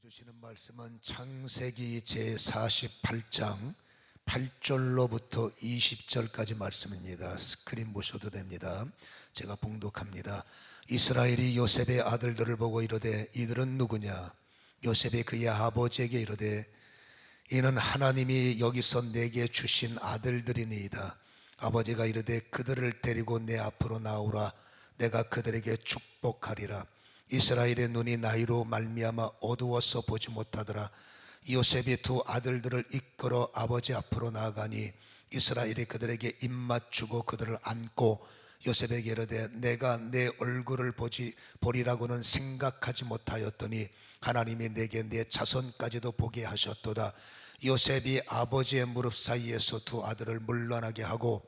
주시는 말씀은 창세기 제48장 8절로부터 20절까지 말씀입니다. 스크린 보셔도 됩니다. 제가 봉독합니다. 이스라엘이 요셉의 아들들을 보고 이르되 이들은 누구냐? 요셉이 그의 아버지에게 이르되 이는 하나님이 여기서 내게 주신 아들들이니이다. 아버지가 이르되 그들을 데리고 내 앞으로 나오라. 내가 그들에게 축복하리라. 이스라엘의 눈이 나이로 말미암아 어두워서 보지 못하더라. 요셉이 두 아들들을 이끌어 아버지 앞으로 나아가니 이스라엘이 그들에게 입맞추고 그들을 안고 요셉에게 이르되 내가 내 얼굴을 보리라고는 생각하지 못하였더니 하나님이 내게 내 자손까지도 보게 하셨도다. 요셉이 아버지의 무릎 사이에서 두 아들을 물러나게 하고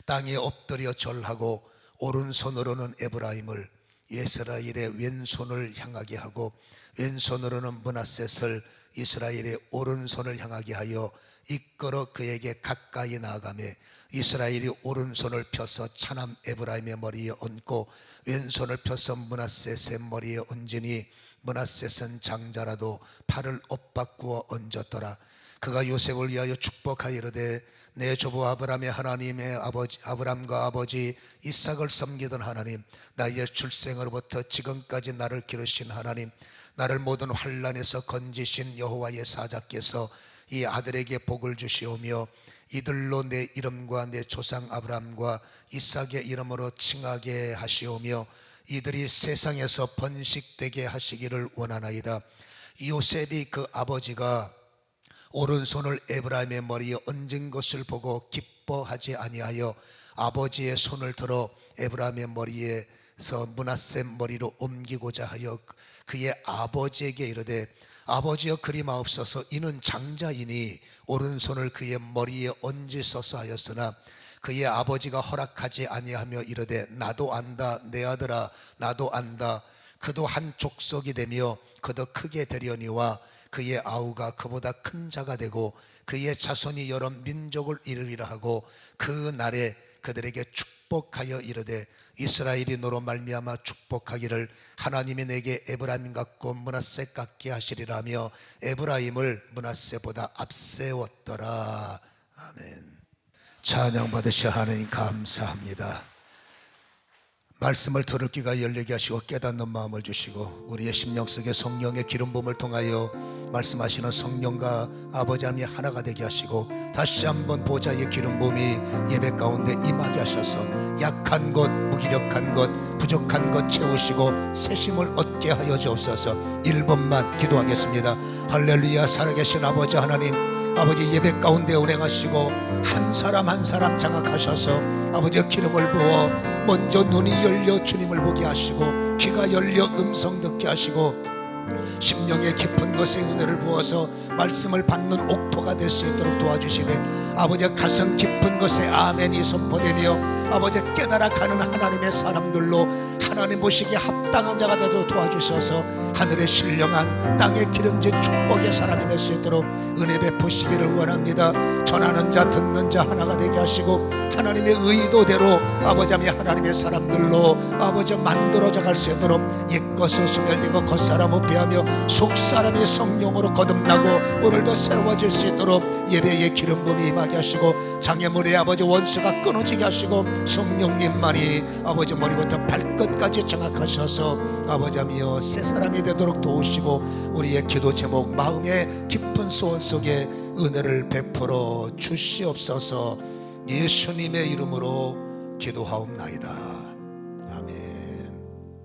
땅에 엎드려 절하고 오른손으로는 에브라임을 이스라엘의 왼손을 향하게 하고 왼손으로는 므낫셋을 이스라엘의 오른손을 향하게 하여 이끌어 그에게 가까이 나아가매 이스라엘이 오른손을 펴서 차남 에브라임의 머리에 얹고 왼손을 펴서 므낫셋의 머리에 얹으니 므낫셋은 장자라도 팔을 엇바꾸어 얹었더라. 그가 요셉을 위하여 축복하여 이르되 내 조부 아브람의 하나님의 아브람과 아버지 이삭을 섬기던 하나님, 나의 출생으로부터 지금까지 나를 기르신 하나님, 나를 모든 환난에서 건지신 여호와의 사자께서 이 아들에게 복을 주시오며 이들로 내 이름과 내 조상 아브람과 이삭의 이름으로 칭하게 하시오며 이들이 세상에서 번식되게 하시기를 원하나이다. 요셉이 그 아버지가 오른손을 에브라임의 머리에 얹은 것을 보고 기뻐하지 아니하여 아버지의 손을 들어 에브라임의 머리에서 므낫셋 머리로 옮기고자 하여 그의 아버지에게 이르되 아버지여 그리마옵소서. 이는 장자이니 오른손을 그의 머리에 얹으소서 하였으나 그의 아버지가 허락하지 아니하며 이르되 나도 안다. 내 아들아 나도 안다. 그도 한 족속이 되며 그도 크게 되려니와 그의 아우가 그보다 큰 자가 되고 그의 자손이 여러 민족을 이루리라 하고 그 날에 그들에게 축복하여 이르되 이스라엘이 너로 말미암아 축복하기를 하나님이 내게 에브라임 같고 므낫셋 같게 하시리라며 에브라임을 므낫셋보다 앞세웠더라. 아멘. 찬양 받으실 하나님 감사합니다. 말씀을 들을 귀가 열리게 하시고 깨닫는 마음을 주시고 우리의 심령 속에 성령의 기름 부음을 통하여 말씀하시는 성령과 아버지 하나님이 하나가 되게 하시고 다시 한번 보좌의 기름 부음이 예배 가운데 임하게 하셔서 약한 것, 무기력한 것, 부족한 것 채우시고 새 힘을 얻게 하여 주옵소서. 1번만 기도하겠습니다. 할렐루야. 살아계신 아버지 하나님, 아버지 예배 가운데 운행하시고 한 사람 한 사람 장악하셔서 아버지 기름을 부어 먼저 눈이 열려 주님을 보게 하시고 귀가 열려 음성 듣게 하시고 심령의 깊은 것에 은혜를 부어서 말씀을 받는 옥토가 될 수 있도록 도와주시되 아버지 가슴 깊은 것에 아멘이 선포되며 아버지 깨달아가는 하나님의 사람들로 하나님 보시기에 합당한 자가 되도록 도와주셔서 하늘의 신령한 땅의 기름진 축복의 사람이 될 수 있도록 은혜 베푸시기를 원합니다. 전하는 자 듣는 자 하나가 되게 하시고 하나님의 의도대로 아버지 하나님의 사람들로 아버지 만들어져 갈 수 있도록 옛것은 소멸되고 겉사람 후패하며 속사람이 성령으로 거듭나고 오늘도 새로워질 수 있도록 예배의 기름 부음이 임하게 하시고 장애물의 아버지 원수가 끊어지게 하시고 성령님만이 아버지 머리부터 발끝까지 장악하셔서 아버지 하며 새 사람이 되도록 도우시고 우리의 기도 제목 마음의 깊은 소원 속에 은혜를 베풀어 주시옵소서. 예수님의 이름으로 기도하옵나이다. 아멘.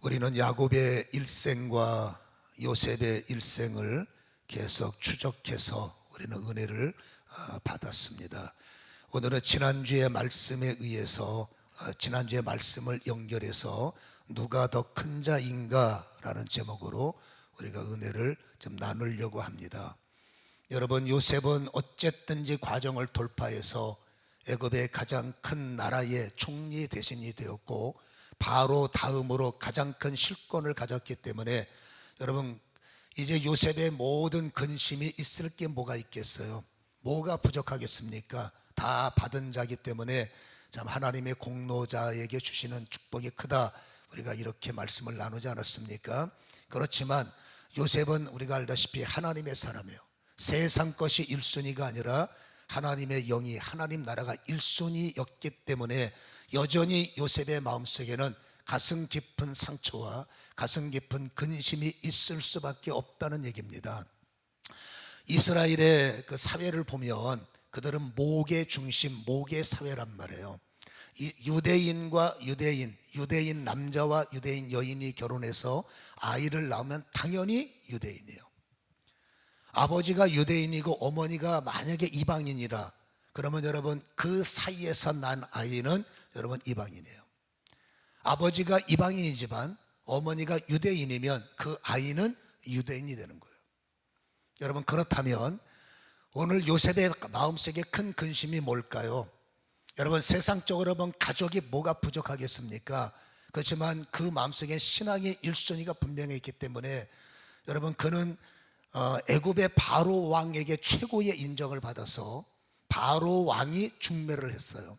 우리는 야곱의 일생과 요셉의 일생을 계속 추적해서 우리는 은혜를 받았습니다. 오늘은 지난주의 말씀에 의해서 지난주의 말씀을 연결해서 누가 더 큰 자인가 라는 제목으로 우리가 은혜를 좀 나누려고 합니다. 여러분, 요셉은 어쨌든지 과정을 돌파해서 애굽의 가장 큰 나라의 총리 대신이 되었고 바로 다음으로 가장 큰 실권을 가졌기 때문에 여러분 이제 요셉의 모든 근심이 있을 게 뭐가 있겠어요? 뭐가 부족하겠습니까? 다 받은 자이기 때문에 참 하나님의 공로자에게 주시는 축복이 크다, 우리가 이렇게 말씀을 나누지 않았습니까? 그렇지만 요셉은 우리가 알다시피 하나님의 사람이에요. 세상 것이 1순위가 아니라 하나님의 영이, 하나님 나라가 1순위였기 때문에 여전히 요셉의 마음속에는 가슴 깊은 상처와 가슴 깊은 근심이 있을 수밖에 없다는 얘기입니다. 이스라엘의 그 사회를 보면 그들은 목의 중심, 목의 사회란 말이에요. 유대인과 유대인 남자와 유대인 여인이 결혼해서 아이를 낳으면 당연히 유대인이에요. 아버지가 유대인이고 어머니가 만약에 이방인이라 그러면 여러분 그 사이에서 난 아이는 여러분 이방인이에요. 아버지가 이방인이지만 어머니가 유대인이면 그 아이는 유대인이 되는 거예요. 여러분, 그렇다면 오늘 요셉의 마음속에 큰 근심이 뭘까요? 여러분, 세상적으로 보면 가족이 뭐가 부족하겠습니까? 그렇지만 그 마음속에 신앙의 1순위가 분명히 있기 때문에 여러분, 그는 애굽의 바로 왕에게 최고의 인정을 받아서 바로 왕이 중매를 했어요.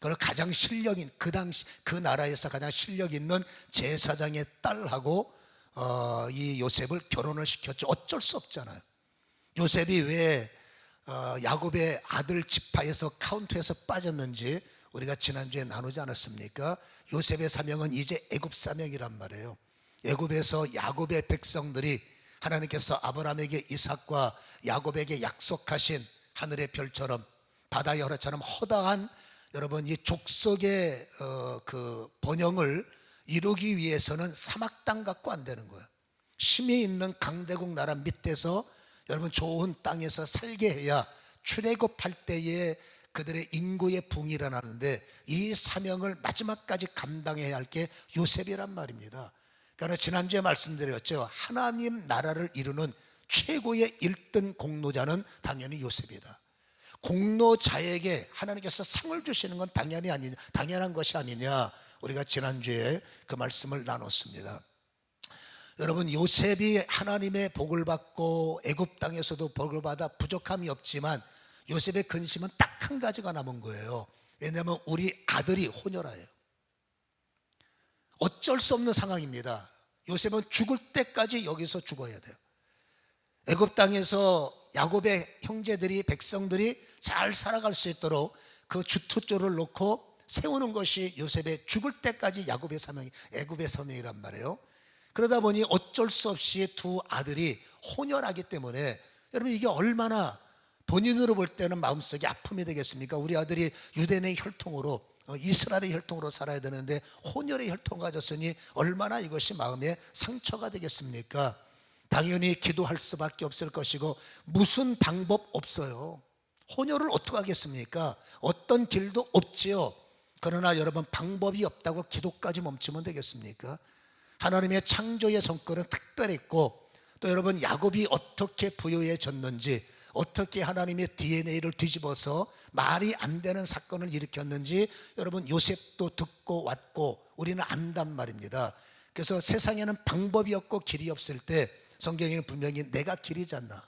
그리고 가장 실력인, 그 당시 그 나라에서 가장 실력 있는 제사장의 딸하고 이 요셉을 결혼을 시켰죠. 어쩔 수 없잖아요. 요셉이 왜 야곱의 아들 지파에서 카운트에서 빠졌는지 우리가 지난주에 나누지 않았습니까? 요셉의 사명은 이제 애굽 사명이란 말이에요. 애굽에서 야곱의 백성들이 하나님께서 아브라함에게 이삭과 야곱에게 약속하신 하늘의 별처럼 바다의 허라처럼 허다한 여러분 이 족속의 그 번영을 이루기 위해서는 사막 땅 갖고 안 되는 거예요. 힘이 있는 강대국 나라 밑에서 여러분 좋은 땅에서 살게 해야 출애굽할 때에 그들의 인구의 붕이 일어나는데 이 사명을 마지막까지 감당해야 할 게 요셉이란 말입니다. 그러니까 지난주에 말씀드렸죠. 하나님 나라를 이루는 최고의 1등 공로자는 당연히 요셉이다. 공로자에게 하나님께서 상을 주시는 건 당연한 것이 아니냐, 우리가 지난주에 그 말씀을 나눴습니다. 여러분, 요셉이 하나님의 복을 받고 애굽 땅에서도 복을 받아 부족함이 없지만 요셉의 근심은 딱 한 가지가 남은 거예요. 왜냐하면 우리 아들이 혼혈아예요. 어쩔 수 없는 상황입니다. 요셉은 죽을 때까지 여기서 죽어야 돼요. 애굽 땅에서 야곱의 형제들이, 백성들이 잘 살아갈 수 있도록 그 주투조를 놓고 세우는 것이 요셉의 죽을 때까지 야곱의 사명이, 애굽의 사명이란 말이에요. 그러다 보니 어쩔 수 없이 두 아들이 혼혈하기 때문에 여러분 이게 얼마나 본인으로 볼 때는 마음속에 아픔이 되겠습니까? 우리 아들이 유대인의 혈통으로 이스라엘의 혈통으로 살아야 되는데 혼혈의 혈통을 가졌으니 얼마나 이것이 마음에 상처가 되겠습니까? 당연히 기도할 수밖에 없을 것이고 무슨 방법 없어요. 혼혈을 어떻게 하겠습니까? 어떤 길도 없지요. 그러나 여러분 방법이 없다고 기도까지 멈추면 되겠습니까? 하나님의 창조의 성격은 특별했고 또 여러분 야곱이 어떻게 부유해졌는지, 어떻게 하나님의 DNA를 뒤집어서 말이 안 되는 사건을 일으켰는지 여러분 요셉도 듣고 왔고 우리는 안단 말입니다. 그래서 세상에는 방법이 없고 길이 없을 때 성경에는 분명히 내가 길이잖아,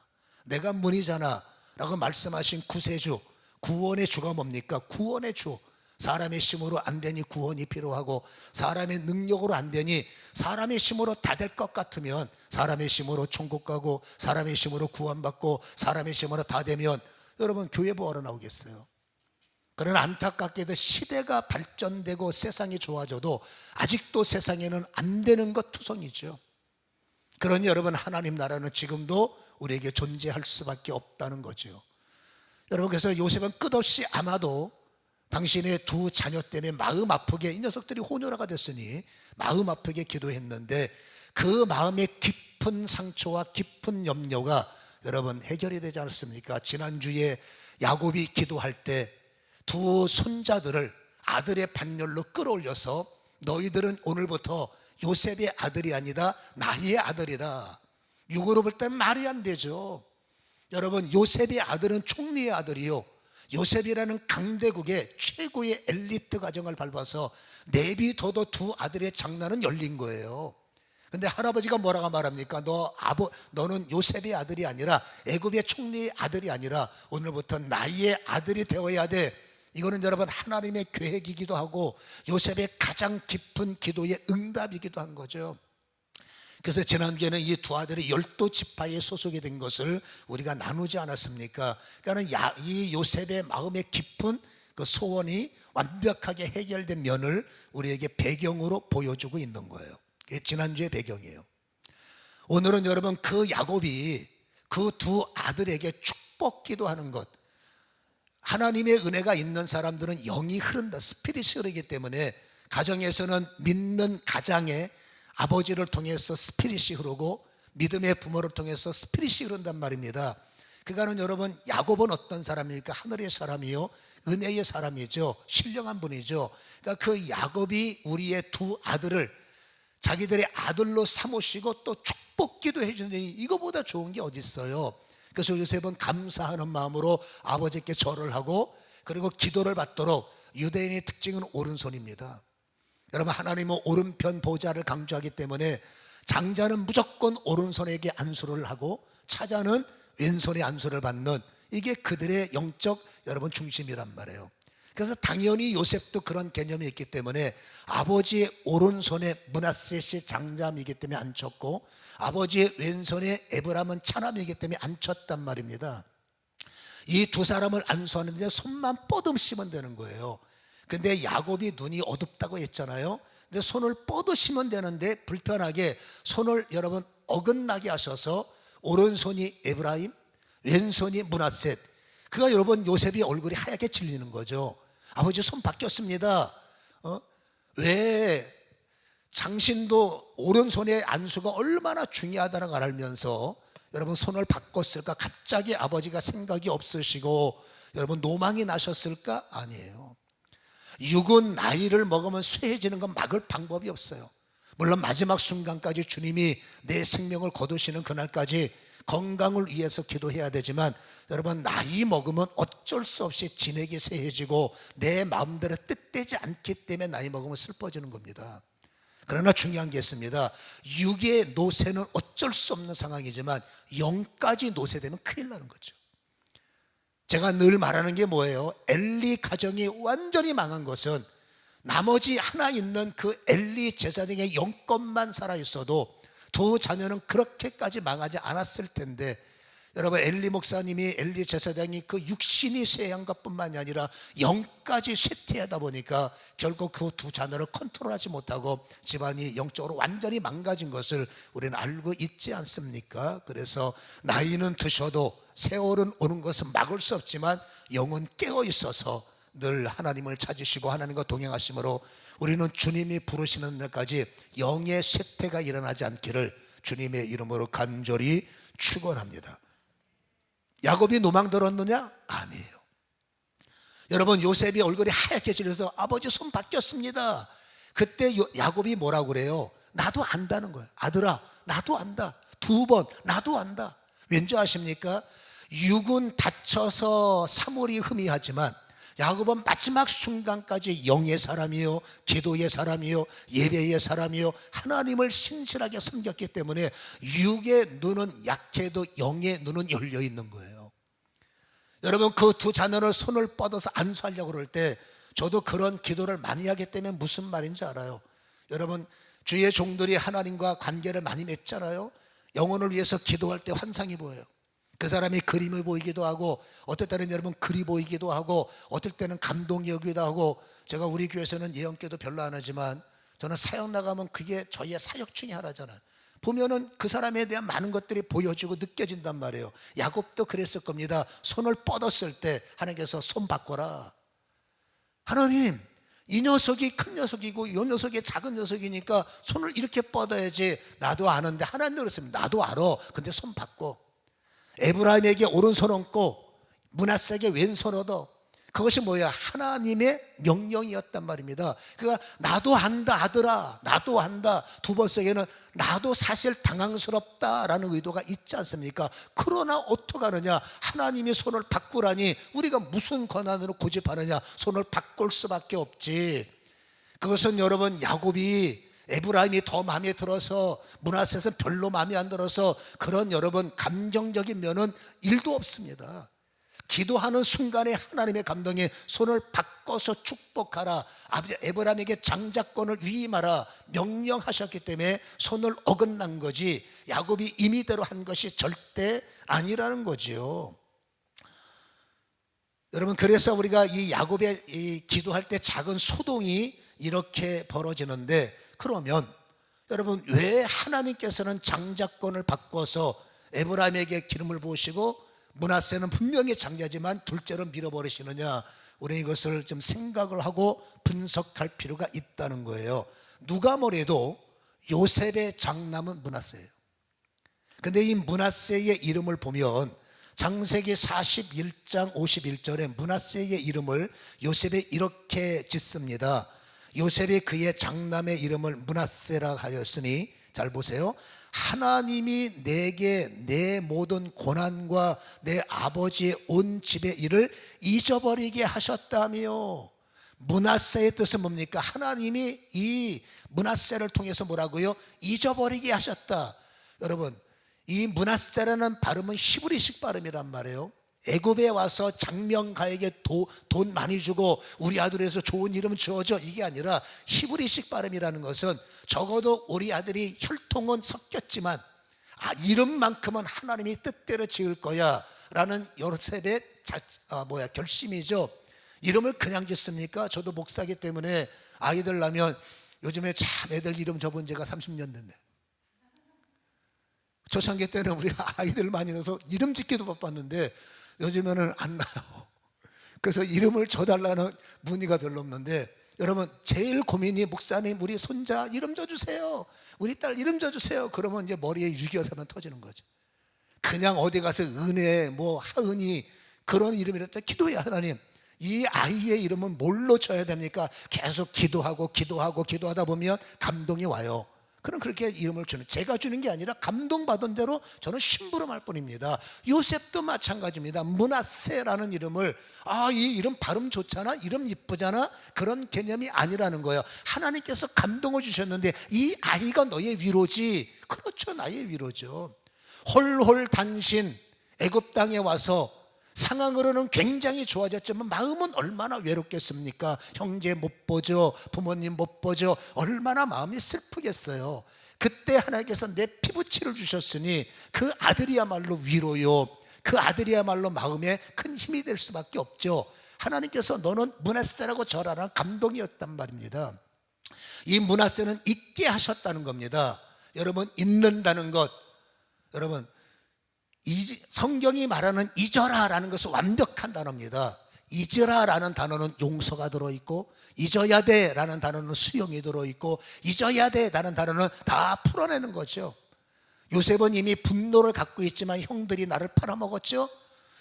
내가 문이잖아 라고 말씀하신 구세주, 구원의 주가 뭡니까? 구원의 주. 사람의 힘으로 안 되니 구원이 필요하고 사람의 능력으로 안 되니 사람의 힘으로 다 될 것 같으면 사람의 힘으로 천국 가고 사람의 힘으로 구원받고 사람의 힘으로 다 되면 여러분 교회 뭐하러 나오겠어요? 그러나 안타깝게도 시대가 발전되고 세상이 좋아져도 아직도 세상에는 안 되는 것 투성이죠. 그러니 여러분 하나님 나라는 지금도 우리에게 존재할 수밖에 없다는 거죠. 여러분 그래서 요셉은 끝없이 아마도 당신의 두 자녀 때문에 마음 아프게, 이 녀석들이 혼혈아가 됐으니 마음 아프게 기도했는데 그 마음의 깊은 상처와 깊은 염려가 여러분 해결이 되지 않았습니까? 지난주에 야곱이 기도할 때 두 손자들을 아들의 반열로 끌어올려서 너희들은 오늘부터 요셉의 아들이 아니다 나의 아들이다. 육으로 볼 땐 말이 안 되죠. 여러분 요셉의 아들은 총리의 아들이요, 요셉이라는 강대국의 최고의 엘리트 가정을 밟아서 내비둬도 두 아들의 장난은 열린 거예요. 근데 할아버지가 뭐라고 말합니까? 너는 요셉의 아들이 아니라 애굽의 총리의 아들이 아니라 오늘부터 나의 아들이 되어야 돼. 이거는 여러분 하나님의 계획이기도 하고 요셉의 가장 깊은 기도의 응답이기도 한 거죠. 그래서 지난주에는 이 두 아들이 12지파에 소속이 된 것을 우리가 나누지 않았습니까? 그러니까 이 요셉의 마음의 깊은 그 소원이 완벽하게 해결된 면을 우리에게 배경으로 보여주고 있는 거예요. 그게 지난주의 배경이에요. 오늘은 여러분 그 야곱이 그 두 아들에게 축복 기도하는 것, 하나님의 은혜가 있는 사람들은 영이 흐른다, 스피릿이 흐르기 때문에 가정에서는 믿는 가장의 아버지를 통해서 스피릿이 흐르고 믿음의 부모를 통해서 스피릿이 흐른단 말입니다. 그러니까 여러분 야곱은 어떤 사람입니까? 하늘의 사람이요, 은혜의 사람이죠. 신령한 분이죠. 그러니까 그 야곱이 우리의 두 아들을 자기들의 아들로 삼으시고 또 축복기도 해주는데 이거보다 좋은 게 어디 있어요? 그래서 요셉은 감사하는 마음으로 아버지께 절을 하고 그리고 기도를 받도록, 유대인의 특징은 오른손입니다. 여러분 하나님은 오른편 보좌를 강조하기 때문에 장자는 무조건 오른손에게 안수를 하고 차자는 왼손에 안수를 받는, 이게 그들의 영적 여러분 중심이란 말이에요. 그래서 당연히 요셉도 그런 개념이 있기 때문에 아버지의 오른손에 므낫셋이 장자이기 때문에 앉혔고 아버지의 왼손에 에브라임은 차남이기 때문에 앉혔단 말입니다. 이 두 사람을 안수하는데 손만 뻗으시면 되는 거예요. 근데 야곱이 눈이 어둡다고 했잖아요. 근데 손을 뻗으시면 되는데 불편하게 손을 여러분 어긋나게 하셔서 오른손이 에브라임, 왼손이 므낫셋. 그가 여러분 요셉이 얼굴이 하얗게 질리는 거죠. 아버지 손 바뀌었습니다. 왜 당신도 오른손의 안수가 얼마나 중요하다는 걸 알면서 여러분 손을 바꿨을까? 갑자기 아버지가 생각이 없으시고 여러분 노망이 나셨을까? 아니에요. 육은 나이를 먹으면 쇠해지는 건 막을 방법이 없어요. 물론 마지막 순간까지 주님이 내 생명을 거두시는 그날까지 건강을 위해서 기도해야 되지만 여러분 나이 먹으면 어쩔 수 없이 진액이 쇠해지고 내 마음대로 뜻되지 않기 때문에 나이 먹으면 슬퍼지는 겁니다. 그러나 중요한 게 있습니다. 육의 노쇠는 어쩔 수 없는 상황이지만 영까지 노쇠되면 큰일 나는 거죠. 제가 늘 말하는 게 뭐예요? 엘리 가정이 완전히 망한 것은 나머지 하나 있는 그 엘리 제사장의 영권만 살아있어도 두 자녀는 그렇게까지 망하지 않았을 텐데, 여러분 엘리 목사님이, 엘리 제사장이 그 육신이 쇠한 것뿐만이 아니라 영까지 쇠퇴하다 보니까 결국 그 두 자녀를 컨트롤하지 못하고 집안이 영적으로 완전히 망가진 것을 우리는 알고 있지 않습니까? 그래서 나이는 드셔도 세월은 오는 것은 막을 수 없지만 영은 깨어 있어서 늘 하나님을 찾으시고 하나님과 동행하심으로 우리는 주님이 부르시는 날까지 영의 쇠퇴가 일어나지 않기를 주님의 이름으로 간절히 축원합니다. 야곱이 노망 들었느냐? 아니에요. 여러분 요셉이 얼굴이 하얗게 질려서 아버지 손 바뀌었습니다. 그때 야곱이 뭐라고 그래요? 나도 안다는 거예요. 아들아 나도 안다. 두 번 나도 안다. 왠지 아십니까? 육은 다쳐서 사물이 흠이하지만 야곱은 마지막 순간까지 영의 사람이요, 기도의 사람이요, 예배의 사람이요, 하나님을 신실하게 섬겼기 때문에 육의 눈은 약해도 영의 눈은 열려 있는 거예요. 여러분 그 두 자녀를 손을 뻗어서 안수하려고 그럴 때 저도 그런 기도를 많이 하기 때문에 무슨 말인지 알아요. 여러분 주의 종들이 하나님과 관계를 많이 맺잖아요. 영혼을 위해서 기도할 때 환상이 보여요. 그 사람이 그림이 보이기도 하고 어떨 때는 여러분 글이 보이기도 하고 어떨 때는 감동이 오기도 하고, 제가 우리 교회에서는 예언기도 별로 안 하지만 저는 사역 나가면 그게 저희의 사역 중에 하나잖아요. 보면은 그 사람에 대한 많은 것들이 보여지고 느껴진단 말이에요. 야곱도 그랬을 겁니다. 손을 뻗었을 때 하나님께서 손 바꿔라. 하나님 이 녀석이 큰 녀석이고 이 녀석이 작은 녀석이니까 손을 이렇게 뻗어야지. 나도 아는데 하나님 그랬습니다. 나도 알아. 근데 손 바꿔. 에브라임에게 오른손 얹고 므낫셋에게 왼손 얻어. 그것이 뭐야? 하나님의 명령이었단 말입니다. 그러니까 나도 안다 아들아, 나도 안다. 두 번째에는 나도 사실 당황스럽다라는 의도가 있지 않습니까? 그러나 어떡하느냐? 하나님이 손을 바꾸라니 우리가 무슨 권한으로 고집하느냐? 손을 바꿀 수밖에 없지. 그것은 여러분 야곱이 에브라임이 더 마음에 들어서 므낫셋은 별로 마음에 안 들어서 그런 여러분 감정적인 면은 일도 없습니다. 기도하는 순간에 하나님의 감동에 손을 바꿔서 축복하라, 아버지 에브라임에게 장자권을 위임하라 명령하셨기 때문에 손을 어긋난 거지, 야곱이 임의대로 한 것이 절대 아니라는 거지요. 여러분, 그래서 우리가 이 야곱의 이 기도할 때 작은 소동이 이렇게 벌어지는데, 그러면 여러분 왜 하나님께서는 장자권을 바꿔서 에브라임에게 기름을 부으시고 므낫세는 분명히 장자지만 둘째로 밀어버리시느냐? 우리 이것을 좀 생각을 하고 분석할 필요가 있다는 거예요. 누가 뭐래도 요셉의 장남은 므낫세예요. 근데 이 므낫세의 이름을 보면 창세기 41장 51절에 므낫세의 이름을 요셉이 이렇게 짓습니다. 요셉이 그의 장남의 이름을 므낫세라 하였으니, 잘 보세요. 하나님이 내게 내 모든 고난과 내 아버지의 온 집의 일을 잊어버리게 하셨다며. 므낫세의 뜻은 뭡니까? 하나님이 이 므낫세를 통해서 뭐라고요? 잊어버리게 하셨다. 여러분, 이 므낫세라는 발음은 히브리식 발음이란 말이에요. 애굽에 와서 장명가에게 돈 많이 주고 우리 아들에서 좋은 이름 지어줘, 이게 아니라 히브리식 발음이라는 것은 적어도 우리 아들이 혈통은 섞였지만 이름만큼은 하나님이 뜻대로 지을 거야 라는 요셉의 결심이죠. 이름을 그냥 짓습니까? 저도 목사기 때문에 아이들 나면 요즘에 참 애들 이름 접은 지가 30년 됐네. 초창기 때는 우리 아이들 많이 넣어서 이름 짓기도 바빴는데 요즘에는 안 나요. 그래서 이름을 줘달라는 문의가 별로 없는데, 여러분 제일 고민이, 목사님 우리 손자 이름 줘주세요, 우리 딸 이름 줘주세요. 그러면 이제 머리에 6.25면 터지는 거죠. 그냥 어디 가서 은혜 하은이 그런 이름이랬다. 기도해. 하나님 이 아이의 이름은 뭘로 줘야 됩니까? 계속 기도하다 보면 감동이 와요. 그럼 그렇게 이름을 주는, 제가 주는 게 아니라 감동받은 대로 저는 심부름할 뿐입니다. 요셉도 마찬가지입니다. 므낫세라는 이름을 이 이름 발음 좋잖아, 이름 이쁘잖아, 그런 개념이 아니라는 거예요. 하나님께서 감동을 주셨는데 이 아이가 너의 위로지. 그렇죠, 나의 위로죠. 홀홀 단신 애굽 땅에 와서 상황으로는 굉장히 좋아졌지만 마음은 얼마나 외롭겠습니까? 형제 못 보죠, 부모님 못 보죠. 얼마나 마음이 슬프겠어요. 그때 하나님께서 내 피부치를 주셨으니 그 아들이야말로 위로요, 그 아들이야말로 마음에 큰 힘이 될 수밖에 없죠. 하나님께서 너는 므낫세라고 절하라는 감동이었단 말입니다. 이 므낫세는 잊게 하셨다는 겁니다. 여러분, 잊는다는 것, 여러분 성경이 말하는 잊어라라는 것은 완벽한 단어입니다. 잊으라라는 단어는 용서가 들어있고, 잊어야 돼라는 단어는 수용이 들어있고, 잊어야 돼라는 단어는 다 풀어내는 거죠. 요셉은 이미 분노를 갖고 있지만 형들이 나를 팔아먹었죠.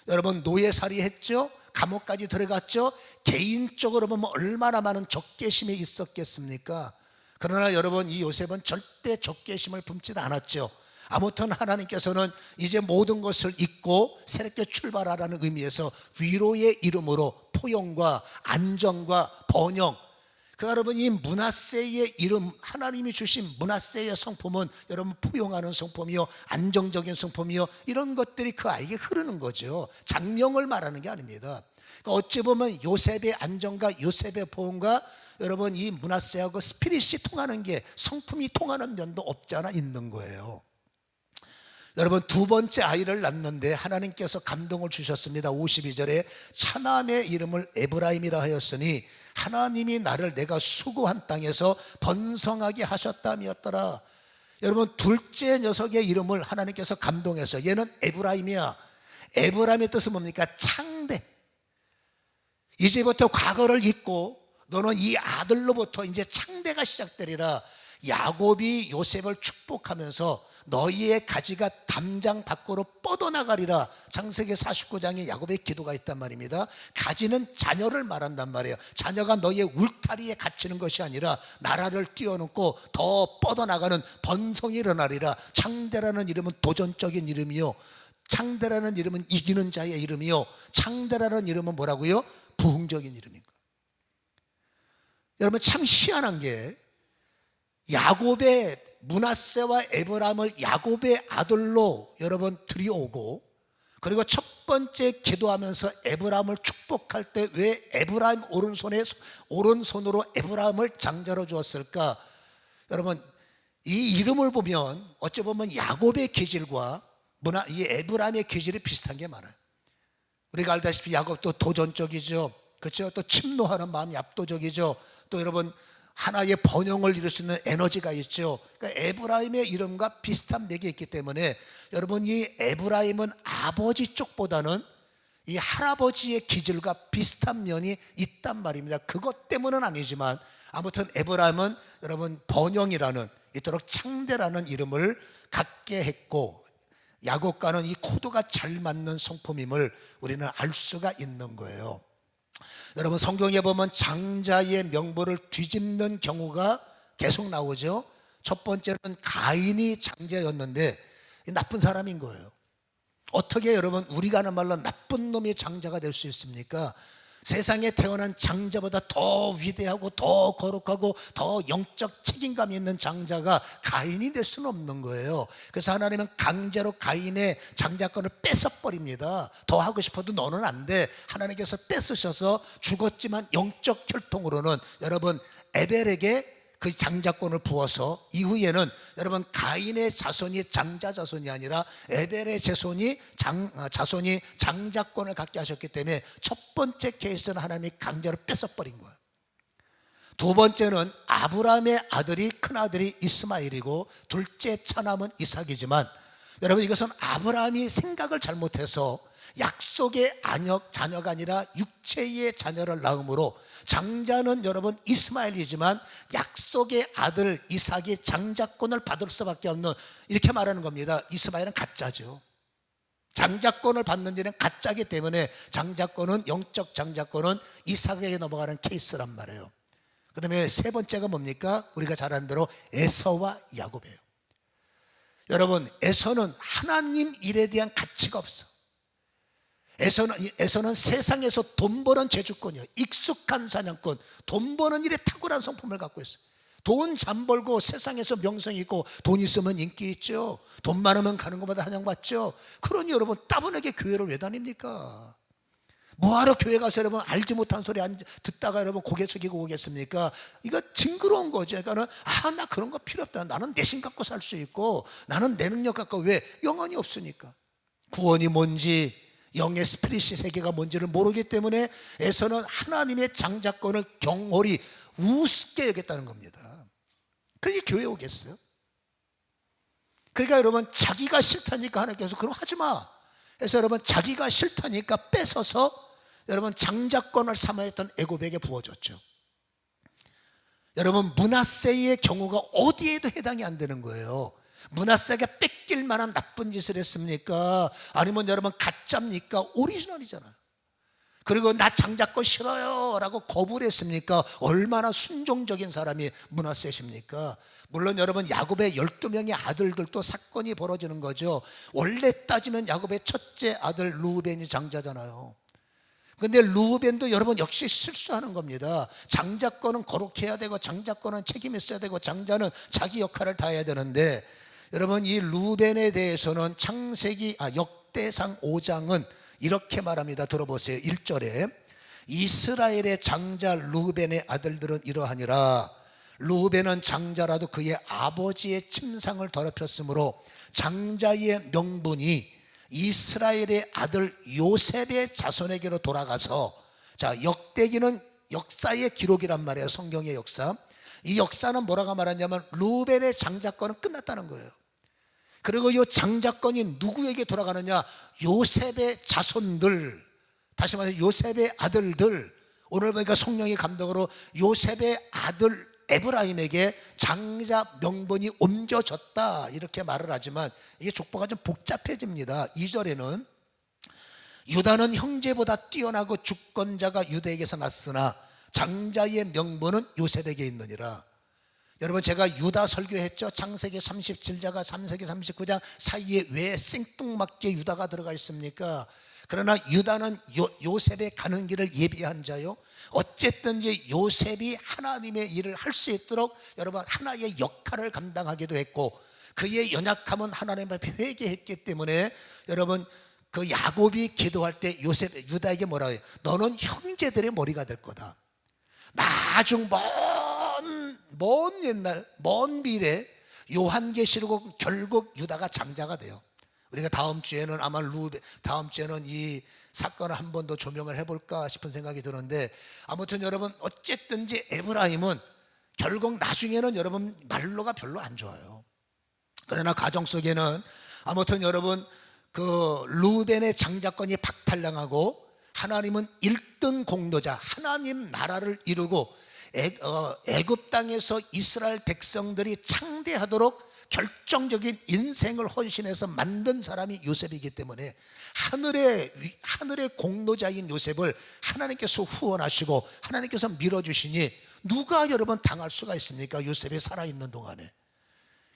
여러분 노예살이 했죠. 감옥까지 들어갔죠. 개인적으로 보면 얼마나 많은 적개심이 있었겠습니까? 그러나 여러분, 이 요셉은 절대 적개심을 품지 않았죠. 아무튼 하나님께서는 이제 모든 것을 잊고 새롭게 출발하라는 의미에서 위로의 이름으로 포용과 안정과 번영, 여러분 이 므낫세의 이름, 하나님이 주신 므낫세의 성품은 여러분 포용하는 성품이요, 안정적인 성품이요, 이런 것들이 그 아이에게 흐르는 거죠. 장명을 말하는 게 아닙니다. 그러니까 어찌 보면 요셉의 안정과 요셉의 포용과 여러분 이 므낫세하고 스피릿이 통하는 게, 성품이 통하는 면도 없지 않아 있는 거예요. 여러분 두 번째 아이를 낳는데 하나님께서 감동을 주셨습니다. 52절에 차남의 이름을 에브라임이라 하였으니 하나님이 나를 내가 수고한 땅에서 번성하게 하셨다미었더라. 여러분 둘째 녀석의 이름을 하나님께서 감동해서 얘는 에브라임이야. 에브라임의 뜻은 뭡니까? 창대. 이제부터 과거를 잊고 너는 이 아들로부터 이제 창대가 시작되리라. 야곱이 요셉을 축복하면서 너희의 가지가 담장 밖으로 뻗어나가리라. 창세기 49장에 야곱의 기도가 있단 말입니다. 가지는 자녀를 말한단 말이에요. 자녀가 너희의 울타리에 갇히는 것이 아니라 나라를 뛰어넘고 더 뻗어나가는 번성이 일어나리라. 창대라는 이름은 도전적인 이름이요, 창대라는 이름은 이기는 자의 이름이요, 창대라는 이름은 뭐라고요? 부흥적인 이름인 거예요. 여러분 참 희한한 게, 야곱의 므낫세와 에브라임을 야곱의 아들로 여러분 들여오고, 그리고 첫 번째 기도하면서 에브라임을 축복할 때 왜 에브라임 오른손으로 에브라임을 장자로 주었을까? 여러분, 이 이름을 보면 어찌 보면 야곱의 기질과 이 에브라임의 기질이 비슷한 게 많아요. 우리가 알다시피 야곱도 도전적이죠. 그렇죠? 또 침노하는 마음이 압도적이죠. 또 여러분, 하나의 번영을 이룰 수 있는 에너지가 있죠. 그러니까 에브라임의 이름과 비슷한 맥이 있기 때문에 여러분, 이 에브라임은 아버지 쪽보다는 이 할아버지의 기질과 비슷한 면이 있단 말입니다. 그것 때문은 아니지만 아무튼 에브라임은 여러분 번영이라는, 이토록 창대라는 이름을 갖게 했고, 야곱과는 이 코드가 잘 맞는 성품임을 우리는 알 수가 있는 거예요. 여러분, 성경에 보면 장자의 명분을 뒤집는 경우가 계속 나오죠. 첫 번째는 가인이 장자였는데 나쁜 사람인 거예요. 어떻게 여러분 우리가 하는 말로 나쁜 놈이 장자가 될 수 있습니까? 세상에 태어난 장자보다 더 위대하고 더 거룩하고 더 영적 책임감이 있는 장자가 가인이 될 수는 없는 거예요. 그래서 하나님은 강제로 가인의 장자권을 뺏어버립니다. 더 하고 싶어도 너는 안 돼. 하나님께서 뺏으셔서 죽었지만 영적 혈통으로는 여러분 에벨에게 그 장자권을 부어서 이후에는 여러분 가인의 자손이 장자 자손이 아니라 에벨의 자손이 장자권을 갖게 하셨기 때문에 첫 번째 케이스는 하나님이 강제로 뺏어버린 거예요. 두 번째는 아브라함의 아들이 큰아들이 이스마엘이고 둘째 차남은 이삭이지만 여러분, 이것은 아브라함이 생각을 잘못해서 약속의 자녀가 아니라 육체의 자녀를 낳음으로 장자는 여러분 이스마엘이지만 약속의 아들 이삭이 장자권을 받을 수밖에 없는, 이렇게 말하는 겁니다. 이스마엘은 가짜죠. 장자권을 받는 일은 가짜이기 때문에 영적 장자권은 이삭에게 넘어가는 케이스란 말이에요. 그 다음에 세 번째가 뭡니까? 우리가 잘 아는 대로 에서와 야곱이에요. 여러분, 에서는 하나님 일에 대한 가치가 없어. 에서는 세상에서 돈 버는 재주권이에요. 익숙한 사냥꾼, 돈 버는 일에 탁월한 성품을 갖고 있어요. 돈 잘 벌고 세상에서 명성이 있고 돈 있으면 인기 있죠. 돈 많으면 가는 것마다 환영받죠. 그러니 여러분, 따분하게 교회를 왜 다닙니까? 뭐하러 교회 가서 여러분 알지 못한 소리 듣다가 여러분 고개 숙이고 오겠습니까? 이거 징그러운 거죠. 그러니까 나 그런 거 필요 없다. 나는 내신 갖고 살 수 있고 나는 내 능력 갖고, 왜? 영혼이 없으니까. 구원이 뭔지, 영의 스피릿 세계가 뭔지를 모르기 때문에 에서는 하나님의 장자권을 경홀히 우습게 여겼다는 겁니다. 그러니 교회 오겠어요? 그러니까 여러분, 자기가 싫다니까 하나님께서 그럼 하지마. 그래서 여러분, 자기가 싫다니까 뺏어서 여러분 장자권을 삼아했던 애굽에게 부어줬죠. 여러분, 므낫세의 경우가 어디에도 해당이 안 되는 거예요. 므낫세가 뺏길 만한 나쁜 짓을 했습니까? 아니면 여러분 가짜입니까? 오리지널이잖아요. 그리고 나 장자권 싫어요 라고 거부를 했습니까? 얼마나 순종적인 사람이 므낫세십니까? 물론 여러분, 야곱의 12명의 아들들도 사건이 벌어지는 거죠. 원래 따지면 야곱의 첫째 아들 르우벤이 장자잖아요. 근데 르우벤도 여러분 역시 실수하는 겁니다. 장자권은 거룩해야 되고 장자권은 책임 있어야 되고 장자는 자기 역할을 다 해야 되는데, 여러분 이 르우벤에 대해서는 역대상 5장은 이렇게 말합니다. 들어보세요. 1절에 이스라엘의 장자 르우벤의 아들들은 이러하니라. 르우벤은 장자라도 그의 아버지의 침상을 더럽혔으므로 장자의 명분이 이스라엘의 아들 요셉의 자손에게로 돌아가서, 자, 역대기는 역사의 기록이란 말이에요. 성경의 역사. 이 역사는 뭐라고 말하냐면 르우벤의 장자권은 끝났다는 거예요. 그리고 이 장자권이 누구에게 돌아가느냐? 요셉의 자손들, 다시 말해서 요셉의 아들들. 오늘 보니까 성령의 감동으로 요셉의 아들 에브라임에게 장자 명분이 옮겨졌다, 이렇게 말을 하지만 이게 족보가 좀 복잡해집니다. 2절에는 유다는 형제보다 뛰어나고 주권자가 유다에게서 났으나 장자의 명분은 요셉에게 있느니라. 여러분, 제가 유다 설교했죠. 창세기 37장과 창세기 39장 사이에 왜 생뚱맞게 유다가 들어가 있습니까? 그러나 유다는 요셉의 가는 길을 예비한 자요. 어쨌든지 요셉이 하나님의 일을 할 수 있도록 여러분 하나의 역할을 감당하기도 했고, 그의 연약함은 하나님 앞에 회개했기 때문에 여러분 그 야곱이 기도할 때 유다에게 뭐라고 해요? 너는 형제들의 머리가 될 거다. 나중 먼 옛날 먼 미래 요한계시록 결국 유다가 장자가 돼요. 우리가 다음 주에는 아마 다음 주에는 이 사건을 한 번 더 조명을 해볼까 싶은 생각이 드는데, 아무튼 여러분 어쨌든지 에브라임은 결국 나중에는 여러분 말로가 별로 안 좋아요. 그러나 가정 속에는 아무튼 여러분 그 루벤의 장자권이 박탈당하고 하나님은 1등 공로자 하나님 나라를 이루고 애굽 땅에서 이스라엘 백성들이 창대하도록 결정적인 인생을 헌신해서 만든 사람이 요셉이기 때문에 하늘의 공로자인 요셉을 하나님께서 후원하시고 하나님께서 밀어주시니 누가 여러분 당할 수가 있습니까? 요셉이 살아있는 동안에.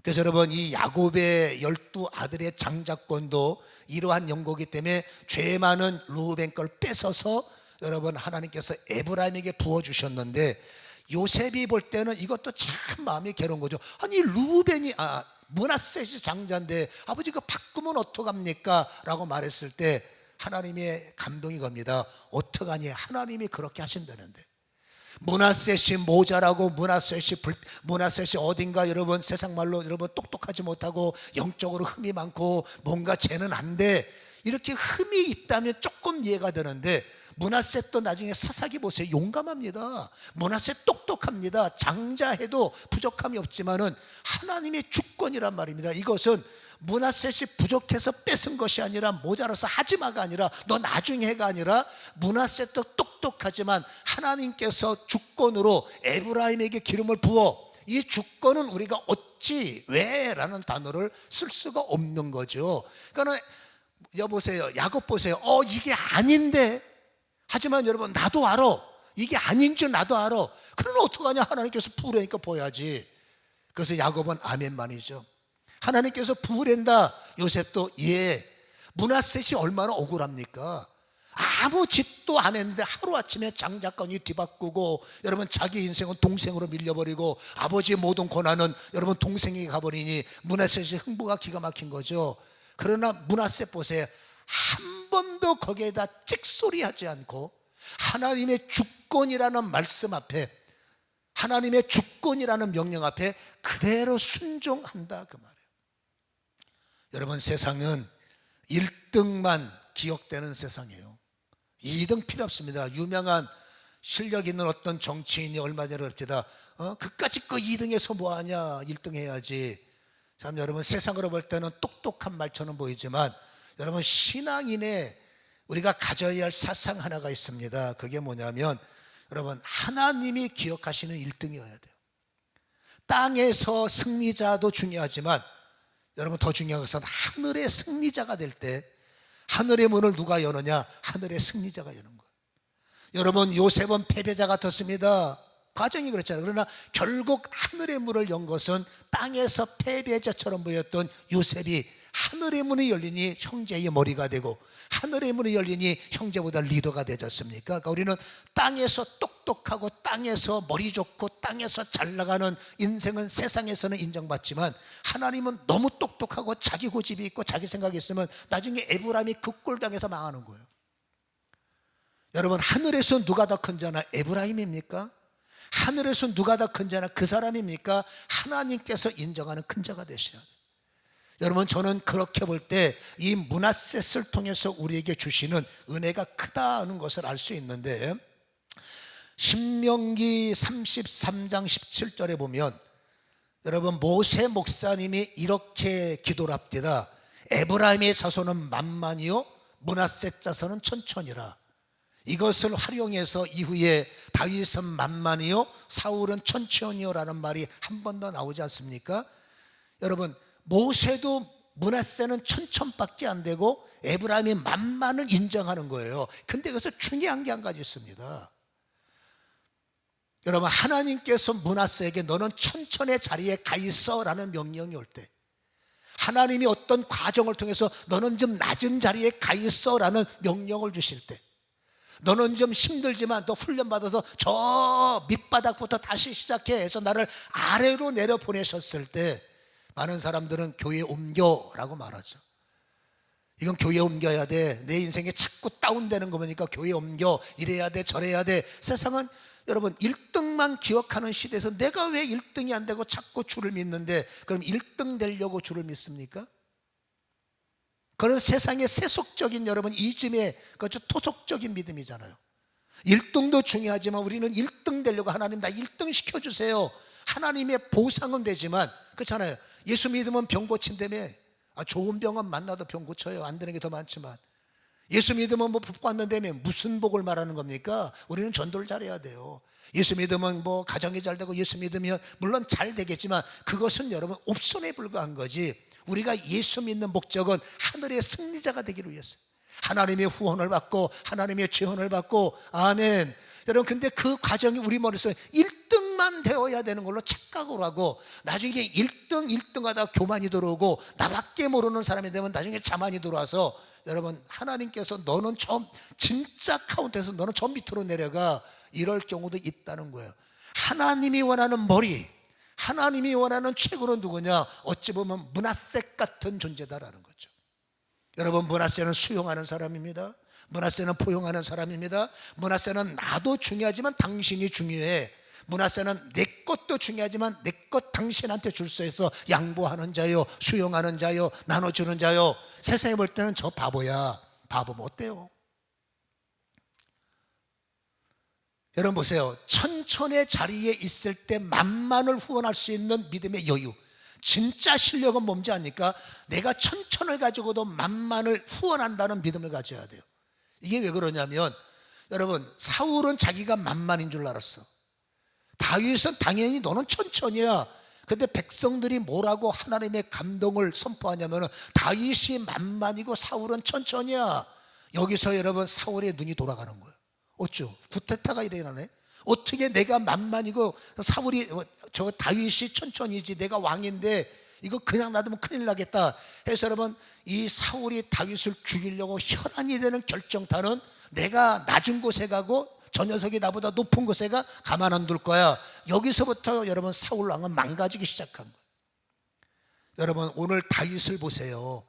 그래서 여러분 이 야곱의 12 아들의 장자권도 이러한 연고기 때문에 죄 많은 루벤 걸 뺏어서 여러분 하나님께서 에브라임에게 부어주셨는데, 요셉이 볼 때는 이것도 참 마음이 괴로운 거죠. 아니 므낫셋이 장자인데 아버지 그거 바꾸면 어떡합니까? 라고 말했을 때 하나님의 감동이 겁니다. 어떡하니? 하나님이 그렇게 하신다는데. 므낫셋이 모자라고 므낫셋이 어딘가 여러분 세상 말로 여러분 똑똑하지 못하고 영적으로 흠이 많고 뭔가 죄는 안 돼, 이렇게 흠이 있다면 조금 이해가 되는데, 므낫셋도 나중에 사사기 보세요. 용감합니다. 므낫셋 똑똑합니다. 장자해도 부족함이 없지만은 하나님의 주권이란 말입니다. 이것은 므낫셋이 부족해서 뺏은 것이 아니라 모자라서 하지마가 아니라 너 나중에 해가 아니라 므낫셋도 똑똑하지만 하나님께서 주권으로 에브라임에게 기름을 부어, 이 주권은 우리가 어찌 왜라는 단어를 쓸 수가 없는 거죠. 그러니까 여보세요, 야곱 보세요. 이게 아닌데, 하지만 여러분 나도 알아, 이게 아닌 줄 나도 알아. 그러면 어떡하냐? 하나님께서 부으라니까 부어야지. 그래서 야곱은 아멘만이죠. 하나님께서 부으랜다. 요셉도 므낫셋이 얼마나 억울합니까? 아무 짓도 안 했는데 하루아침에 장자권이 뒤바꾸고 여러분 자기 인생은 동생으로 밀려버리고 아버지의 모든 권한은 여러분 동생에게 가버리니 므낫셋이 흥부가 기가 막힌 거죠. 그러나 므낫셋 보세요. 한 번도 거기에다 찍소리하지 않고 하나님의 주권이라는 말씀 앞에, 하나님의 주권이라는 명령 앞에 그대로 순종한다 그 말이에요. 여러분 세상은 1등만 기억되는 세상이에요. 2등 필요 없습니다. 유명한 실력 있는 어떤 정치인이 얼마 전에 그럽니다. 그까짓 거 2등에서 뭐하냐, 1등 해야지. 참 여러분 세상으로 볼 때는 똑똑한 말처럼 보이지만 여러분 신앙인의 우리가 가져야 할 사상 하나가 있습니다. 그게 뭐냐면 여러분 하나님이 기억하시는 1등이어야 돼요. 땅에서 승리자도 중요하지만 여러분 더 중요한 것은 하늘의 승리자가 될 때 하늘의 문을 누가 여느냐? 하늘의 승리자가 여는 거예요. 여러분 요셉은 패배자 같았습니다. 과정이 그렇잖아요. 그러나 결국 하늘의 문을 연 것은 땅에서 패배자처럼 보였던 요셉이 하늘의 문이 열리니 형제의 머리가 되고 하늘의 문이 열리니 형제보다 리더가 되지 않습니까? 그러니까 우리는 땅에서 똑똑하고 땅에서 머리 좋고 땅에서 잘 나가는 인생은 세상에서는 인정받지만 하나님은 너무 똑똑하고 자기 고집이 있고 자기 생각이 있으면 나중에 에브라임이 그 꼴당해서 망하는 거예요. 여러분 하늘에서 누가 더 큰 자나 에브라임입니까? 하늘에서 누가 더 큰 자나 그 사람입니까? 하나님께서 인정하는 큰 자가 되셔야 돼요. 여러분 저는 그렇게 볼 때 이 므낫셋을 통해서 우리에게 주시는 은혜가 크다는 것을 알 수 있는데, 신명기 33장 17절에 보면 여러분 모세 목사님이 이렇게 기도를 합니다. 에브라임의 자손은 만만이요 므낫셋 자손은 천천이라. 이것을 활용해서 이후에 다윗은 만만이요 사울은 천천이요 라는 말이 한 번 더 나오지 않습니까? 여러분 모세도 므낫셋은 천천밖에 안 되고 에브라임이 만만을 인정하는 거예요. 근데 여기서 중요한 게 한 가지 있습니다. 여러분 하나님께서 므낫셋에게 너는 천천의 자리에 가 있어 라는 명령이 올 때, 하나님이 어떤 과정을 통해서 너는 좀 낮은 자리에 가 있어 라는 명령을 주실 때, 너는 좀 힘들지만 너 훈련받아서 저 밑바닥부터 다시 시작해 해서 나를 아래로 내려 보내셨을 때 많은 사람들은 교회 옮겨라고 말하죠. 이건 교회 옮겨야 돼. 내 인생에 자꾸 다운되는 거 보니까 교회 옮겨. 이래야 돼 저래야 돼. 세상은 여러분 1등만 기억하는 시대에서 내가 왜 1등이 안 되고 자꾸 주를 믿는데, 그럼 1등 되려고 주를 믿습니까? 그런 세상의 세속적인 여러분 이즘의 그저 토속적인 믿음이잖아요. 1등도 중요하지만 우리는 1등 되려고 하나님 나 1등 시켜주세요. 하나님의 보상은 되지만 그렇잖아요. 예수 믿으면 병 고친다며. 좋은 병은 만나도 병 고쳐요. 안 되는 게 더 많지만. 예수 믿으면 뭐 복 받는다며. 무슨 복을 말하는 겁니까? 우리는 전도를 잘해야 돼요. 예수 믿으면 뭐 가정이 잘 되고, 예수 믿으면 물론 잘 되겠지만 그것은 여러분 옵션에 불과한 거지. 우리가 예수 믿는 목적은 하늘의 승리자가 되기를 위해서, 하나님의 후원을 받고 하나님의 지원을 받고. 아멘. 여러분 근데 그 과정이 우리 머릿속에 1등만 되어야 되는 걸로 착각을 하고, 나중에 1등 하다가 교만이 들어오고 나밖에 모르는 사람이 되면 나중에 자만이 들어와서, 여러분 하나님께서 너는 좀 진짜 카운트에서 너는 좀 밑으로 내려가, 이럴 경우도 있다는 거예요. 하나님이 원하는 머리, 하나님이 원하는 최고는 누구냐? 어찌 보면 므낫셋 같은 존재다라는 거죠. 여러분 므낫셋은 수용하는 사람입니다. 므낫셋은 포용하는 사람입니다. 므낫셋은 나도 중요하지만 당신이 중요해. 므낫셋은 내 것도 중요하지만 내 것 당신한테 줄 수 있어 양보하는 자요, 수용하는 자요, 나눠주는 자요. 세상에 볼 때는 저 바보야. 바보면 어때요? 여러분 보세요. 천천의 자리에 있을 때 만만을 후원할 수 있는 믿음의 여유. 진짜 실력은 뭔지 아니까? 내가 천천을 가지고도 만만을 후원한다는 믿음을 가져야 돼요. 이게 왜 그러냐면, 여러분 사울은 자기가 만만인 줄 알았어. 다윗은 당연히 너는 천천이야. 근데 백성들이 뭐라고 하나님의 감동을 선포하냐면, 다윗이 만만이고 사울은 천천이야. 여기서 여러분 사울의 눈이 돌아가는 거예요. 어쩌? 구테타가 일어나네. 어떻게 내가 만만이고 사울이 저 다윗이 천천히지, 내가 왕인데 이거 그냥 놔두면 큰일 나겠다 해서, 여러분 이 사울이 다윗을 죽이려고 혈안이 되는 결정타는, 내가 낮은 곳에 가고 저 녀석이 나보다 높은 곳에 가 가만 안 둘 거야. 여기서부터 여러분 사울 왕은 망가지기 시작한 거예요. 여러분 오늘 다윗을 보세요.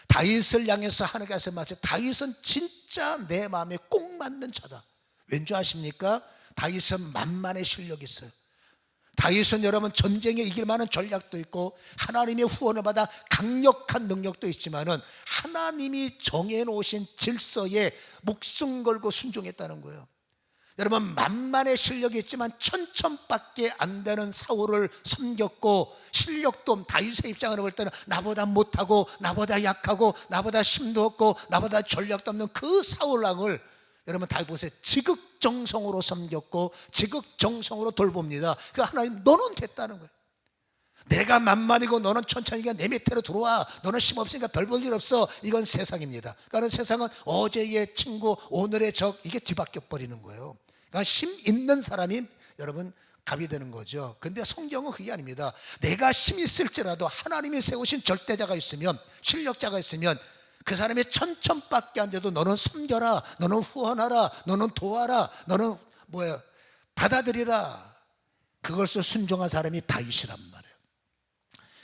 다윗을 향해서 하나님께서 말씀, 다윗은 진짜 내 마음에 꼭 맞는 자다. 왠지 아십니까? 다윗은 만만의 실력이 있어요. 다윗은 여러분 전쟁에 이길 만한 전략도 있고 하나님의 후원을 받아 강력한 능력도 있지만은, 하나님이 정해놓으신 질서에 목숨 걸고 순종했다는 거예요. 여러분 만만의 실력이 있지만 천천밖에 안 되는 사울을 섬겼고, 실력도 다윗의 입장으로 볼 때는 나보다 못하고 나보다 약하고 나보다 힘도 없고 나보다 전략도 없는 그 사울 왕을 여러분 다윗 보세요. 지극정성으로 섬겼고 지극정성으로 돌봅니다. 그 하나님 너는 됐다는 거예요. 내가 만만이고 너는 천천히가 내 밑으로 들어와. 너는 힘 없으니까 별 볼 일 없어. 이건 세상입니다. 그러니까 세상은 어제의 친구 오늘의 적, 이게 뒤바뀌어 버리는 거예요. 그러니까 힘 있는 사람이 여러분 갑이 되는 거죠. 근데 성경은 그게 아닙니다. 내가 힘 있을지라도 하나님이 세우신 절대자가 있으면, 실력자가 있으면 그 사람이 천천밖에 안 돼도 너는 섬겨라, 너는 후원하라, 너는 도와라, 너는 받아들이라. 그것을 순종한 사람이 다윗이란 말이에요.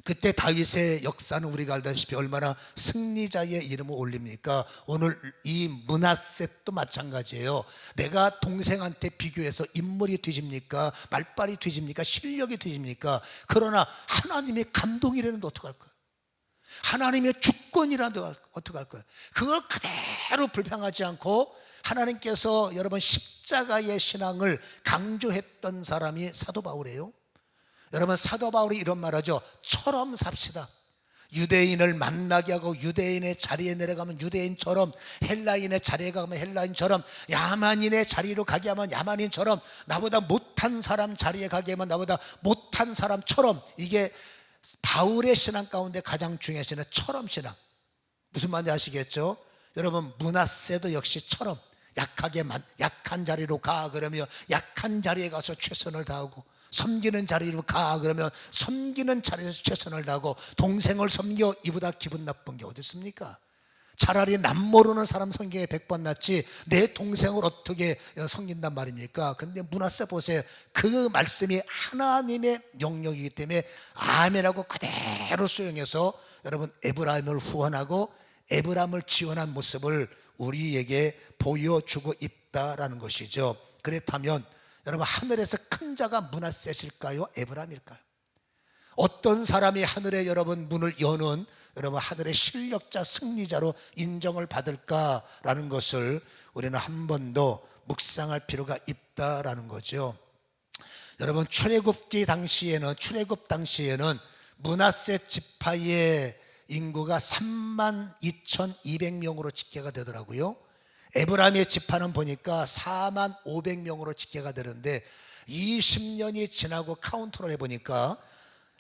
그때 다윗의 역사는 우리가 알다시피 얼마나 승리자의 이름을 올립니까? 오늘 이 므낫셋도 마찬가지예요. 내가 동생한테 비교해서 인물이 뒤집니까? 말빨이 뒤집니까? 실력이 뒤집니까? 그러나 하나님의 감동이라는데 어떡할 거예요? 하나님의 주권이라도 어떡할 거예요? 그걸 그대로 불평하지 않고 하나님께서 여러분 십자가의 신앙을 강조했던 사람이 사도 바울이에요. 여러분 사도 바울이 이런 말하죠. 처럼 삽시다. 유대인을 만나게 하고 유대인의 자리에 내려가면 유대인처럼, 헬라인의 자리에 가면 헬라인처럼, 야만인의 자리로 가게 하면 야만인처럼, 나보다 못한 사람 자리에 가게 하면 나보다 못한 사람처럼. 이게 바울의 신앙 가운데 가장 중요한 신앙, 처럼 신앙. 무슨 말인지 아시겠죠? 여러분 므낫셋도 역시 처럼, 약한 자리로 가 그러면 약한 자리에 가서 최선을 다하고, 섬기는 자리로 가 그러면 섬기는 자리에서 최선을 다하고, 동생을 섬겨 이보다 기분 나쁜 게 어디 있습니까? 차라리 남 모르는 사람 섬기게 100번 낫지 내 동생을 어떻게 섬긴단 말입니까? 근데 므낫셋 보세요. 그 말씀이 하나님의 영역이기 때문에 아멘하고 그대로 수용해서 여러분 에브라임을 후원하고 에브라임을 지원한 모습을 우리에게 보여주고 있다라는 것이죠. 그렇다면 여러분, 하늘에서 큰 자가 므낫세일까요, 에브라임일까요? 어떤 사람이 하늘에 여러분 문을 여는 여러분 하늘의 실력자, 승리자로 인정을 받을까라는 것을 우리는 한 번 더 묵상할 필요가 있다라는 거죠. 여러분, 출애굽 당시에는 므낫세 지파의 인구가 32,200명으로 집계가 되더라고요. 에브라임의 지파는 보니까 45,000명으로 집계가 되는데 20년이 지나고 카운트를 해보니까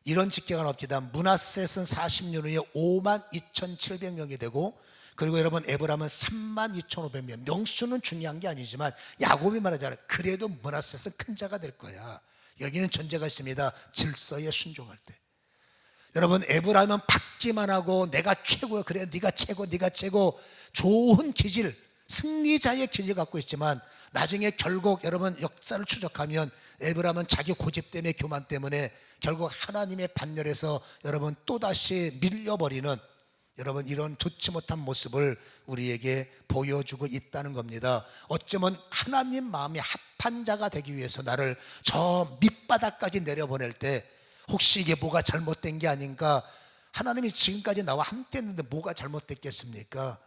이런 집계가 나옵니다. 므낫셋은 40년 후에 52,700명이 되고, 그리고 여러분 에브라임은 32,500명. 명수는 중요한 게 아니지만 야곱이 말하잖아요. 그래도 므낫셋은 큰 자가 될 거야. 여기는 전제가 있습니다. 질서에 순종할 때. 여러분, 에브라임은 받기만 하고 내가 최고야, 그래 네가 최고, 네가 최고, 좋은 기질, 승리자의 기질 갖고 있지만 나중에 결국 여러분 역사를 추적하면 에브라임은 자기 고집 때문에, 교만 때문에 결국 하나님의 반열에서 여러분 또다시 밀려버리는 여러분 이런 좋지 못한 모습을 우리에게 보여주고 있다는 겁니다. 어쩌면 하나님 마음이 합한 자가 되기 위해서 나를 저 밑바닥까지 내려보낼 때 혹시 이게 뭐가 잘못된 게 아닌가, 하나님이 지금까지 나와 함께 했는데 뭐가 잘못됐겠습니까?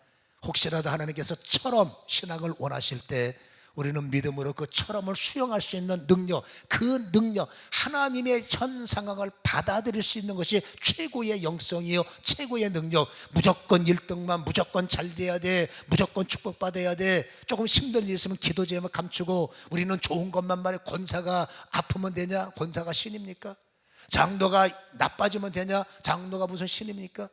혹시라도 하나님께서 처럼 신앙을 원하실 때 우리는 믿음으로 그 처럼을 수용할 수 있는 능력, 그 능력, 하나님의 현 상황을 받아들일 수 있는 것이 최고의 영성이요, 최고의 능력. 무조건 1등만, 무조건 잘 돼야 돼, 무조건 축복받아야 돼, 조금 힘든 일 있으면 기도 제목 감추고 우리는 좋은 것만 말해. 권사가 아프면 되냐? 권사가 신입니까? 장로가 나빠지면 되냐? 장로가 무슨 신입니까?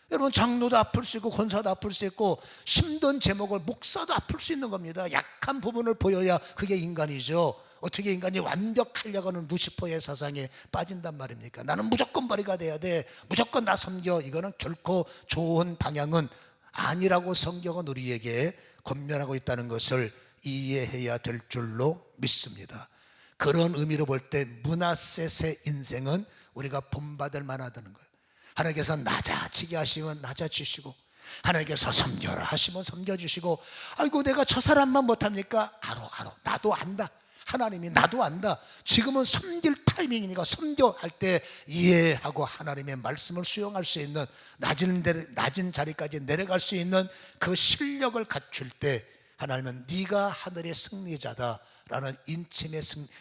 여러분, 장로도 아플 수 있고 권사도 아플 수 있고 힘든 제목을 목사도 아플 수 있는 겁니다. 약한 부분을 보여야 그게 인간이죠. 어떻게 인간이 완벽하려고 하는 루시퍼의 사상에 빠진단 말입니까? 나는 무조건 머리가 돼야 돼, 무조건 나 섬겨. 이거는 결코 좋은 방향은 아니라고 성경은 우리에게 권면하고 있다는 것을 이해해야 될 줄로 믿습니다. 그런 의미로 볼 때 므낫셋의 인생은 우리가 본받을 만하다는 거예요. 하나님께서 낮아지게 하시면 낮아지시고, 하나님께서 섬겨라 하시면 섬겨주시고, 아이고 내가 저 사람만 못합니까? 알아, 나도 안다. 하나님이 나도 안다. 지금은 섬길 타이밍이니까 섬겨할 때 이해하고 하나님의 말씀을 수용할 수 있는, 낮은 자리까지 내려갈 수 있는 그 실력을 갖출 때 하나님은 네가 하늘의 승리자다 라는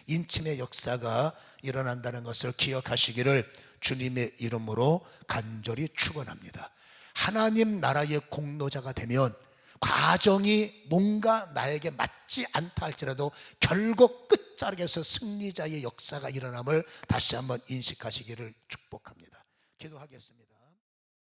인침의 역사가 일어난다는 것을 기억하시기를 주님의 이름으로 간절히 축원합니다. 하나님 나라의 공로자가 되면 과정이 뭔가 나에게 맞지 않다 할지라도 결국 끝자락에서 승리자의 역사가 일어남을 다시 한번 인식하시기를 축복합니다. 기도하겠습니다.